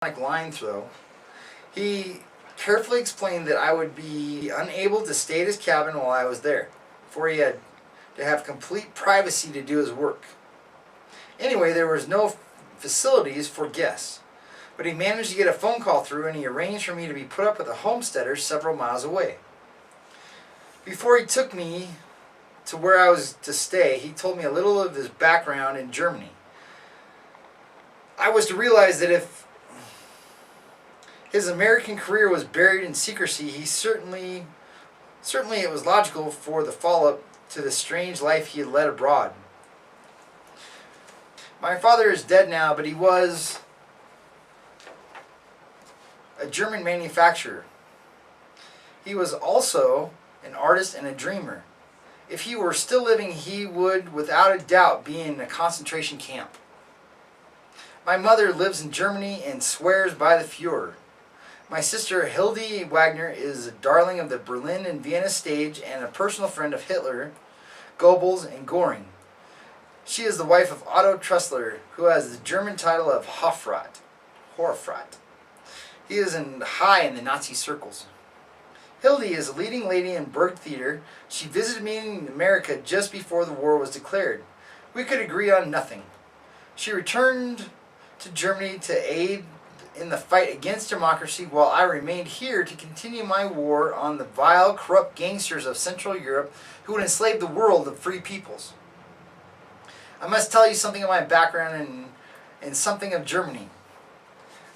line throw, he carefully explained that I would be unable to stay at his cabin while I was there, for he had to have complete privacy to do his work. Anyway, there was no facilities for guests, but he managed to get a phone call through and he arranged for me to be put up with a homesteader several miles away. Before he took me to where I was to stay, he told me a little of his background in Germany. I was to realize that if his American career was buried in secrecy, he certainly it was logical for the follow-up to the strange life he had led abroad. My father is dead now, but he was a German manufacturer. He was also an artist and a dreamer. If he were still living, he would, without a doubt, be in a concentration camp. My mother lives in Germany and swears by the Fuhrer. My sister Hilde Wagner is a darling of the Berlin and Vienna stage and a personal friend of Hitler, Goebbels, and Göring. She is the wife of Otto Trussler, who has the German title of Hofrat. He is high in the Nazi circles. Hilde is a leading lady in Burg Theater. She visited me in America just before the war was declared. We could agree on nothing. She returned to Germany to aid in the fight against democracy while I remained here to continue my war on the vile, corrupt gangsters of Central Europe who would enslave the world of free peoples. I must tell you something of my background and something of Germany.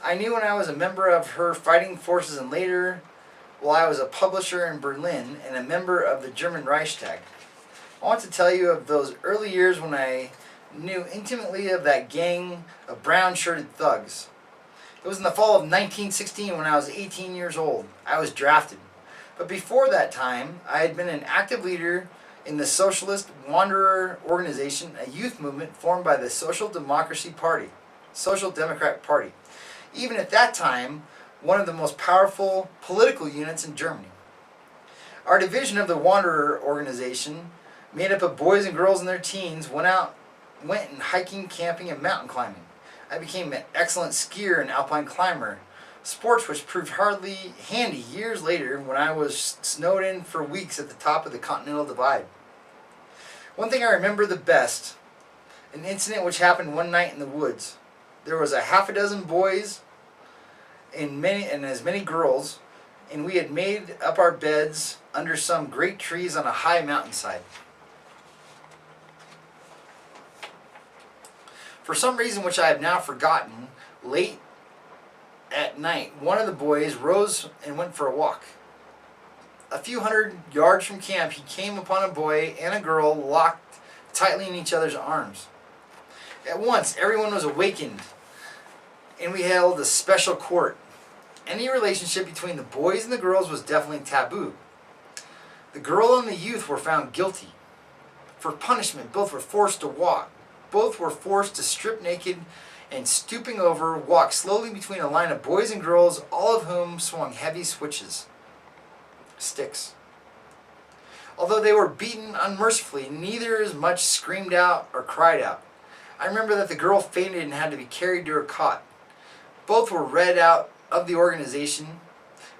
I knew when I was a member of her fighting forces and later while I was a publisher in Berlin and a member of the German Reichstag. I want to tell you of those early years when I knew intimately of that gang of brown-shirted thugs. It was in the fall of 1916 when I was 18 years old. I was drafted. But before that time, I had been an active leader in the Socialist Wanderer organization, a youth movement formed by the Social Democratic Party. Even at that time, one of the most powerful political units in Germany. Our division of the Wanderer organization, made up of boys and girls in their teens, went and hiking, camping, and mountain climbing. I became an excellent skier and alpine climber, sports which proved hardly handy years later when I was snowed in for weeks at the top of the Continental Divide. One thing I remember the best, an incident which happened one night in the woods. There was a half a dozen boys and as many girls, and we had made up our beds under some great trees on a high mountainside. For some reason which I have now forgotten, late at night, one of the boys rose and went for a walk. A few hundred yards from camp, he came upon a boy and a girl locked tightly in each other's arms. At once, everyone was awakened, and we held a special court. Any relationship between the boys and the girls was definitely taboo. The girl and the youth were found guilty. For punishment, both were forced to walk. Both were forced to strip naked and, stooping over, walk slowly between a line of boys and girls, all of whom swung heavy sticks. Although they were beaten unmercifully, neither as much screamed out or cried out. I remember that the girl fainted and had to be carried to her cot. Both were read out of the organization.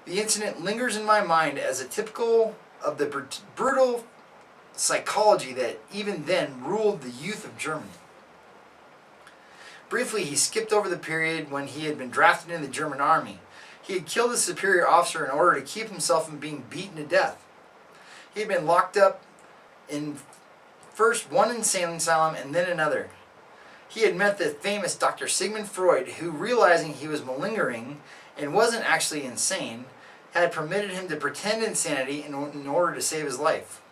The incident lingers in my mind as a typical of the brutal psychology that even then ruled the youth of Germany. Briefly, he skipped over the period when he had been drafted into the German army. He had killed a superior officer in order to keep himself from being beaten to death. He had been locked up in first one insane asylum and then another. He had met the famous Dr. Sigmund Freud, who, realizing he was malingering and wasn't actually insane, had permitted him to pretend insanity in order to save his life.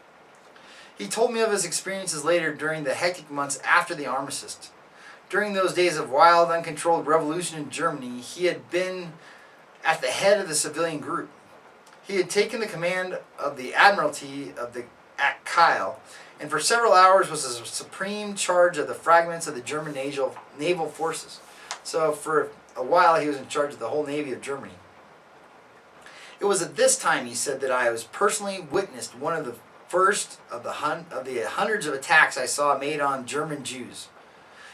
He told me of his experiences later during the hectic months after the armistice. During those days of wild, uncontrolled revolution in Germany, he had been at the head of the civilian group. He had taken the command of the Admiralty at Kiel, and for several hours was in supreme charge of the fragments of the German naval forces. So for a while he was in charge of the whole Navy of Germany. It was at this time, he said, that I was personally witnessed one of the hundreds of attacks I saw made on German Jews.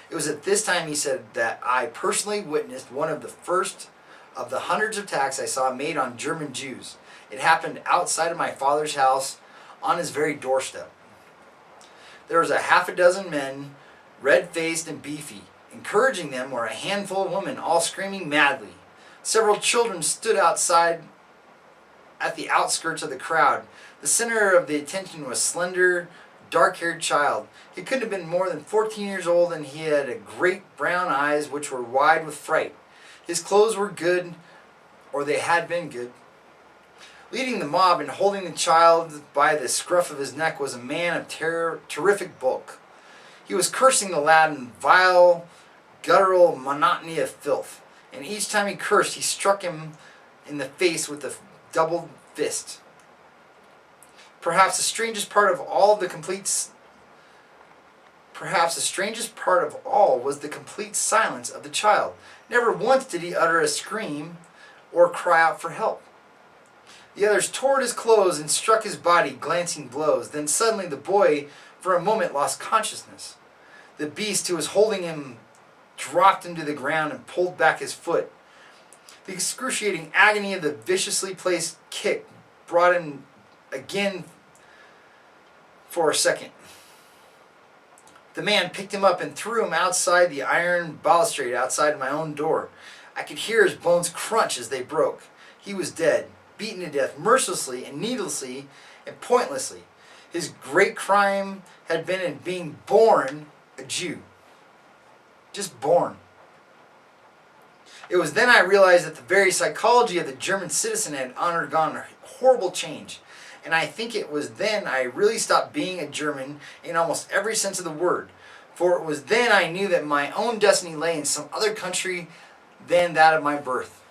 It was at this time, he said, that I personally witnessed one of the first of the hundreds of attacks I saw made on German Jews. It happened outside of my father's house on his very doorstep. There was a half a dozen men, red-faced and beefy. Encouraging them were a handful of women, all screaming madly. Several children stood outside at the outskirts of the crowd. The center of the attention was a slender, dark-haired child. He couldn't have been more than 14 years old, and he had great brown eyes which were wide with fright. His clothes were good, or they had been good. Leading the mob and holding the child by the scruff of his neck was a man of terrific bulk. He was cursing the lad in vile, guttural monotony of filth, and each time he cursed, he struck him in the face with a doubled fist. Perhaps the strangest part of all was the complete silence of the child. Never once did he utter a scream or cry out for help. The others tore at his clothes and struck his body glancing blows. Then suddenly the boy, for a moment, lost consciousness. The beast who was holding him dropped into the ground and pulled back his foot. The excruciating agony of the viciously placed kick brought him again for a second. The man picked him up and threw him outside the iron balustrade outside my own door. I could hear his bones crunch as they broke. He was dead, beaten to death mercilessly and needlessly and pointlessly. His great crime had been in being born a Jew. Just born. It was then I realized that the very psychology of the German citizen had undergone a horrible change. And I think it was then I really stopped being a German in almost every sense of the word. For it was then I knew that my own destiny lay in some other country than that of my birth.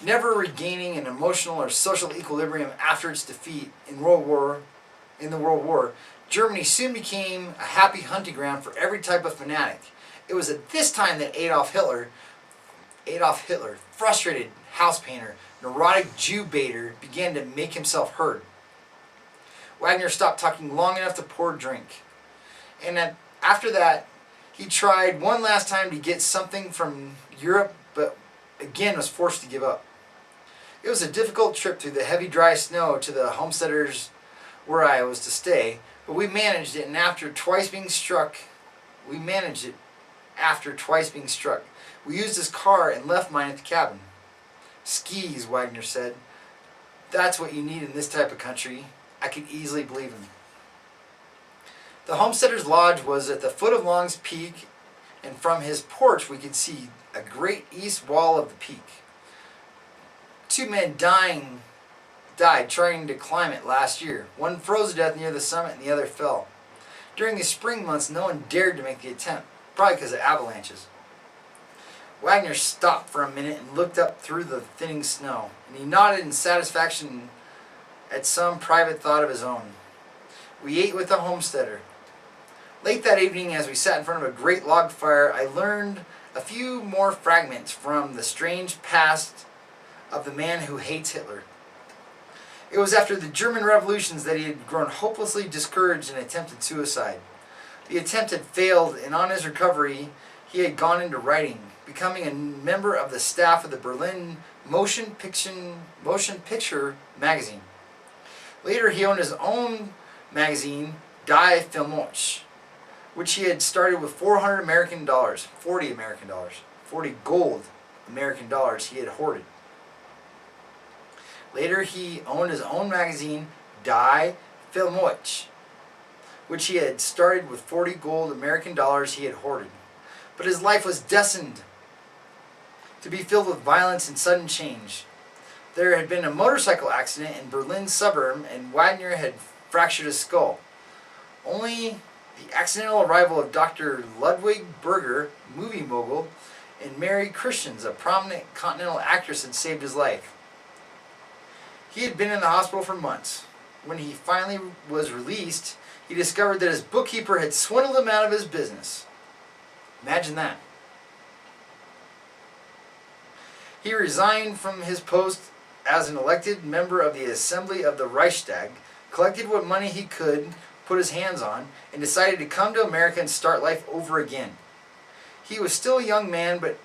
Never regaining an emotional or social equilibrium after its defeat in the World War, Germany soon became a happy hunting ground for every type of fanatic. It was at this time that Adolf Hitler, frustrated house painter, neurotic Jew baiter, began to make himself heard. Wagner stopped talking long enough to pour drink. And after that, he tried one last time to get something from Europe, but again was forced to give up. It was a difficult trip through the heavy dry snow to the homesteaders where I was to stay, but we managed it, and after twice being struck, we used his car and left mine at the cabin. Skis, Wagner said. That's what you need in this type of country. I could easily believe him. The homesteader's lodge was at the foot of Long's Peak, and from his porch we could see a great east wall of the peak. 2 men died trying to climb it last year. One froze to death near the summit and the other fell. During the spring months, no one dared to make the attempt, probably because of avalanches. Wagner stopped for a minute and looked up through the thinning snow, and he nodded in satisfaction at some private thought of his own. We ate with the homesteader. Late that evening, as we sat in front of a great log fire, I learned a few more fragments from the strange past of the man who hates Hitler. It was after the German revolutions that he had grown hopelessly discouraged and attempted suicide. The attempt had failed, and on his recovery, he had gone into writing, becoming a member of the staff of the Berlin motion picture magazine. Later, he owned his own magazine, Die Filmwatch, which he had started with 40 American dollars he had hoarded. Later, he owned his own magazine, Die Filmwatch, which he had started with 40 gold American dollars he had hoarded. But his life was destined to be filled with violence and sudden change. There had been a motorcycle accident in Berlin suburb, and Wagner had fractured his skull. Only the accidental arrival of Dr. Ludwig Berger, movie mogul, and Mary Christians, a prominent continental actress, had saved his life. He had been in the hospital for months. When he finally was released, he discovered that his bookkeeper had swindled him out of his business. Imagine that. He resigned from his post as an elected member of the Assembly of the Reichstag, collected what money he could put his hands on, and decided to come to America and start life over again. He was still a young man, but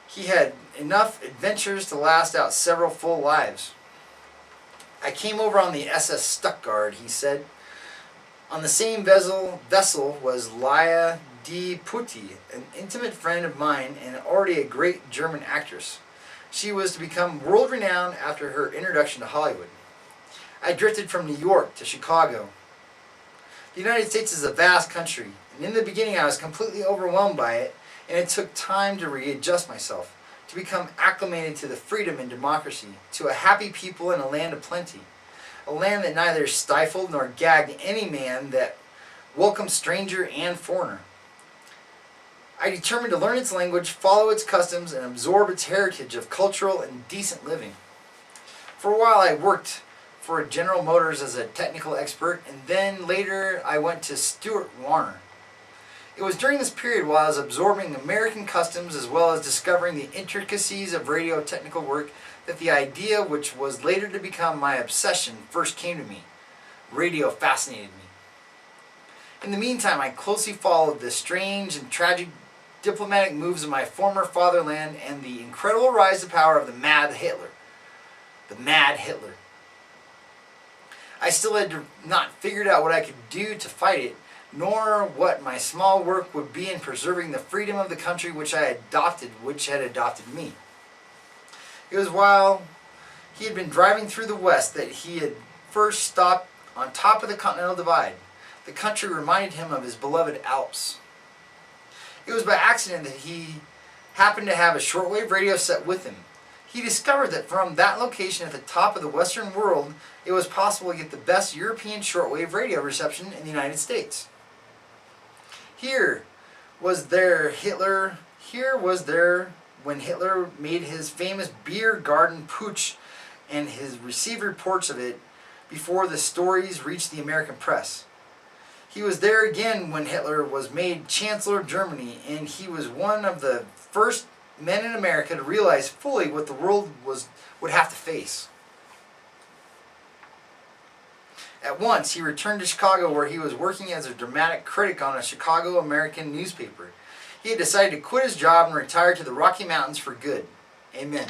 he had enough adventures to last out several full lives. I came over on the SS Stuttgart, he said. On the same vessel was Laya D. Putti, an intimate friend of mine and already a great German actress. She was to become world-renowned after her introduction to Hollywood. I drifted from New York to Chicago. The United States is a vast country, and in the beginning I was completely overwhelmed by it, and it took time to readjust myself, to become acclimated to the freedom and democracy, to a happy people and a land of plenty, a land that neither stifled nor gagged any man, that welcomed stranger and foreigner. I determined to learn its language, follow its customs, and absorb its heritage of cultural and decent living. For a while I worked for General Motors as a technical expert, and then later I went to Stuart Warner. It was during this period while I was absorbing American customs as well as discovering the intricacies of radio technical work that the idea, which was later to become my obsession, first came to me. Radio fascinated me. In the meantime, I closely followed the strange and tragic diplomatic moves of my former fatherland and the incredible rise to power of the Mad Hitler. The Mad Hitler. I still had not figured out what I could do to fight it, nor what my small work would be in preserving the freedom of the country which had adopted me. It was while he had been driving through the West that he had first stopped on top of the Continental Divide. The country reminded him of his beloved Alps. It was by accident that he happened to have a shortwave radio set with him. He discovered that from that location at the top of the Western world, it was possible to get the best European shortwave radio reception in the United States. Here was there when Hitler made his famous beer garden putsch and his received reports of it before the stories reached the American press. He was there again when Hitler was made Chancellor of Germany, and he was one of the first men in America to realize fully what the world would have to face. At once, he returned to Chicago, where he was working as a dramatic critic on a Chicago American newspaper. He had decided to quit his job and retire to the Rocky Mountains for good. Amen.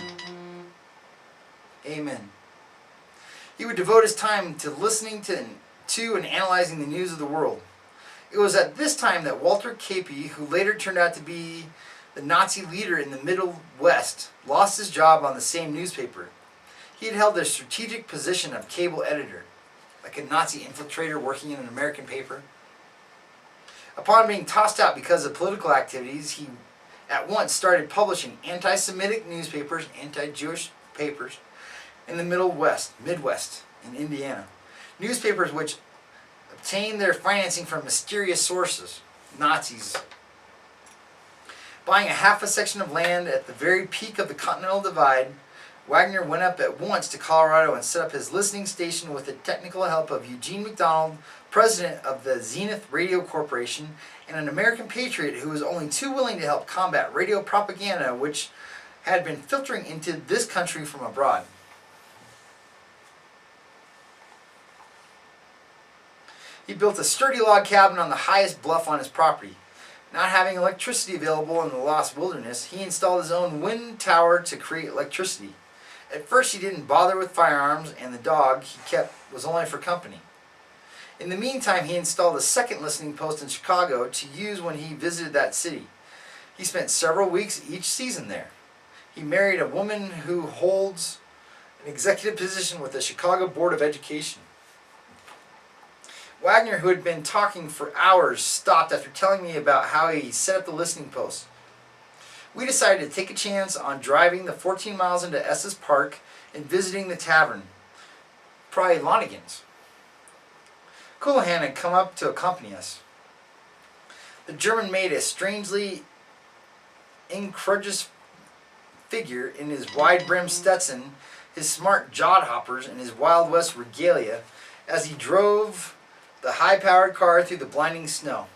Amen. He would devote his time to listening to and analyzing the news of the world. It was at this time that Walter Capey, who later turned out to be the Nazi leader in the Middle West, lost his job on the same newspaper. He had held the strategic position of cable editor, like a Nazi infiltrator working in an American paper. Upon being tossed out because of political activities, he at once started publishing anti-Semitic newspapers, anti-Jewish papers in the Midwest, in Indiana. Newspapers which obtained their financing from mysterious sources, Nazis. Buying a half a section of land at the very peak of the Continental Divide, Wagner went up at once to Colorado and set up his listening station with the technical help of Eugene McDonald, president of the Zenith Radio Corporation, and an American patriot who was only too willing to help combat radio propaganda which had been filtering into this country from abroad. He built a sturdy log cabin on the highest bluff on his property. Not having electricity available in the Lost Wilderness, he installed his own wind tower to create electricity. At first he didn't bother with firearms, and the dog he kept was only for company. In the meantime, he installed a second listening post in Chicago to use when he visited that city. He spent several weeks each season there. He married a woman who holds an executive position with the Chicago Board of Education. Wagner, who had been talking for hours, stopped after telling me about how he set up the listening post. We decided to take a chance on driving the 14 miles into Estes Park and visiting the tavern, probably Lonigan's. Coulihan had come up to accompany us. The German made a strangely incredulous figure in his wide-brimmed Stetson, his smart jawhoppers, and his Wild West regalia as he drove the high-powered car through the blinding snow.